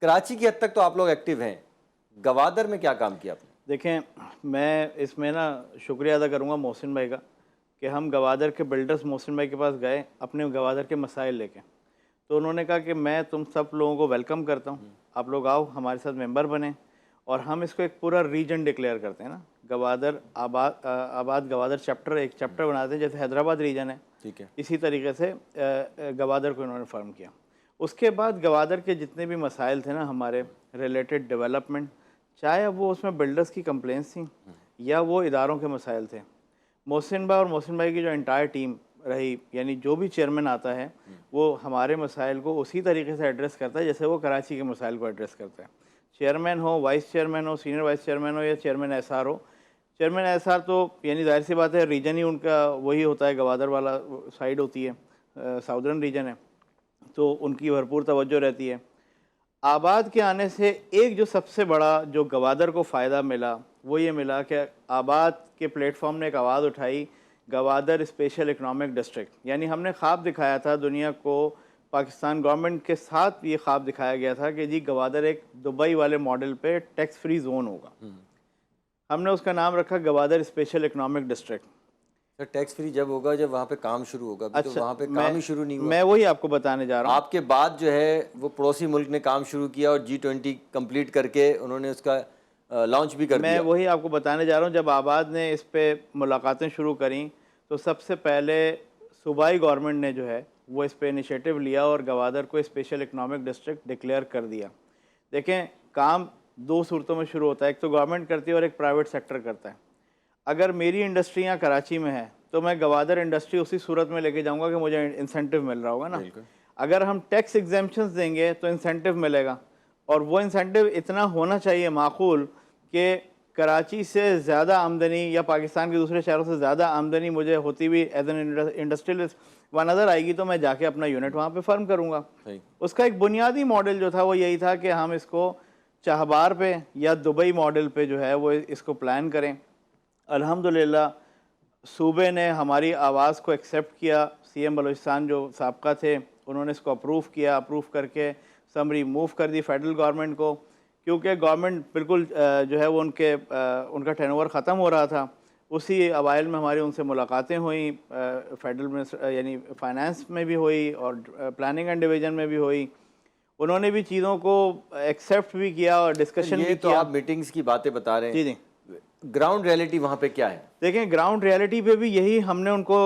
کراچی کی حد تک تو آپ لوگ ایکٹیو ہیں، گوادر میں کیا کام کیا آپ نے؟ دیکھیں، میں اس میں نا شکریہ ادا کروں گا محسن بھائی کا کہ ہم گوادر کے بلڈرز محسن بھائی کے پاس گئے اپنے گوادر کے مسائل لے کے، تو انہوں نے کہا کہ میں تم سب لوگوں کو ویلکم کرتا ہوں، آپ لوگ آؤ ہمارے ساتھ ممبر بنیں، اور ہم اس کو ایک پورا ریجن ڈکلیئر کرتے ہیں نا، گوادر آباد گوادر چیپٹر، ایک چیپٹر بناتے ہیں جیسے حیدرآباد ریجن ہے، ٹھیک ہے، اسی طریقے سے گوادر کو انہوں نے فارم کیا۔ اس کے بعد گوادر کے جتنے بھی مسائل تھے نا ہمارے ریلیٹڈ ڈیولپمنٹ، چاہے وہ اس میں بلڈرز کی کمپلینس تھیں یا وہ اداروں کے مسائل تھے، محسن بھائی اور محسن بھائی کی جو انٹائر ٹیم رہی، یعنی جو بھی چیئرمین آتا ہے وہ ہمارے مسائل کو اسی طریقے سے ایڈریس کرتا ہے جیسے وہ کراچی کے مسائل کو ایڈریس کرتا ہے، چیئرمین ہو، وائس چیئرمین ہو، سینئر وائس چیئرمین ہو یا چیئرمین ایس آر ہو۔ چیئرمین ایس آر تو یعنی ظاہر سی بات ہے ریجن ہی ان کا وہی ہوتا ہے، گوادر والا سائڈ ہوتی ہے، ساؤدرن ریجن ہے، تو ان کی بھرپور توجہ رہتی ہے۔ آباد کے آنے سے ایک جو سب سے بڑا جو گوادر کو فائدہ ملا وہ یہ ملا کہ آباد کے پلیٹ فارم نے ایک آواز اٹھائی، گوادر اسپیشل اکنامک ڈسٹرکٹ، یعنی ہم نے خواب دکھایا تھا دنیا کو، پاکستان گورنمنٹ کے ساتھ یہ خواب دکھایا گیا تھا کہ جی گوادر ایک دبئی والے ماڈل پہ ٹیکس فری زون ہوگا، ہم نے اس کا نام رکھا گوادر اسپیشل اکنامک ڈسٹرکٹ۔ سر ٹیکس فری جب ہوگا جب وہاں پہ کام شروع ہوگا، ابھی تو اچھا، وہاں پہ کام ہی شروع نہیں ہوا۔ میں وہی آپ کو بتانے جا رہا ہوں۔ آپ کے بعد جو ہے وہ پڑوسی ملک نے کام شروع کیا اور G20 کمپلیٹ کر کے انہوں نے اس کا لانچ بھی کر میں دیا۔ وہی آپ کو بتانے جا رہا ہوں، جب آباد نے اس پہ ملاقاتیں شروع کریں تو سب سے پہلے صوبائی گورنمنٹ نے جو ہے وہ اس پہ انیشیٹو لیا اور گوادر کو اسپیشل اکنامک ڈسٹرکٹ ڈکلیئر کر دیا۔ دیکھیں، کام دو صورتوں میں شروع ہوتا ہے، ایک تو گورنمنٹ کرتی ہے اور ایک پرائیویٹ سیکٹر کرتا ہے۔ اگر میری انڈسٹری یہاں کراچی میں ہے تو میں گوادر انڈسٹری اسی صورت میں لے کے جاؤں گا کہ مجھے انسینٹیو مل رہا ہوگا نا۔ بالکل، اگر ہم ٹیکس ایگزیمپشنز دیں گے تو انسینٹیو ملے گا، اور وہ انسینٹیو اتنا ہونا چاہیے معقول کہ کراچی سے زیادہ آمدنی یا پاکستان کے دوسرے شہروں سے زیادہ آمدنی مجھے ہوتی ہوئی ایز این انڈسٹریلسٹ وہاں نظر آئے گی تو میں جا کے اپنا یونٹ وہاں پہ فرم کروں گا۔ صحیح۔ اس کا ایک بنیادی ماڈل جو تھا وہ یہی تھا کہ ہم اس کو چاہبار پہ یا دبئی ماڈل پہ جو ہے وہ اس کو پلان کریں۔ الحمدللہ صوبے نے ہماری آواز کو ایکسیپٹ کیا، سی ایم بلوچستان جو سابقہ تھے انہوں نے اس کو اپروو کیا، اپروو کر کے سمری موو کر دی فیڈرل گورنمنٹ کو، کیونکہ گورنمنٹ بالکل جو ہے وہ ان کا ٹرن اوور ختم ہو رہا تھا۔ اسی اوائل میں ہماری ان سے ملاقاتیں ہوئیں، فیڈرل یعنی فائنانس میں بھی ہوئی اور پلاننگ اینڈ ڈویژن میں بھی ہوئی، انہوں نے بھی چیزوں کو ایکسیپٹ بھی کیا اور ڈسکشن بھی یہ تو کیا۔ آپ میٹنگز کی باتیں بتا رہے جی ہیں، جی، گراؤنڈ ریئلٹی وہاں پہ کیا ہے؟ دیکھیں گراؤنڈ ریئلٹی پہ بھی یہی ہم نے ان کو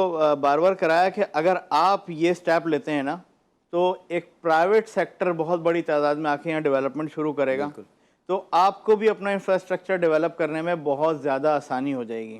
بار بار کرایا کہ اگر آپ یہ سٹیپ لیتے ہیں نا تو ایک پرائیویٹ سیکٹر بہت بڑی تعداد میں آ کے یہاں ڈیولپمنٹ شروع کرے گا، بالکل، تو آپ کو بھی اپنا انفراسٹرکچر ڈیولپ کرنے میں بہت زیادہ آسانی ہو جائے گی۔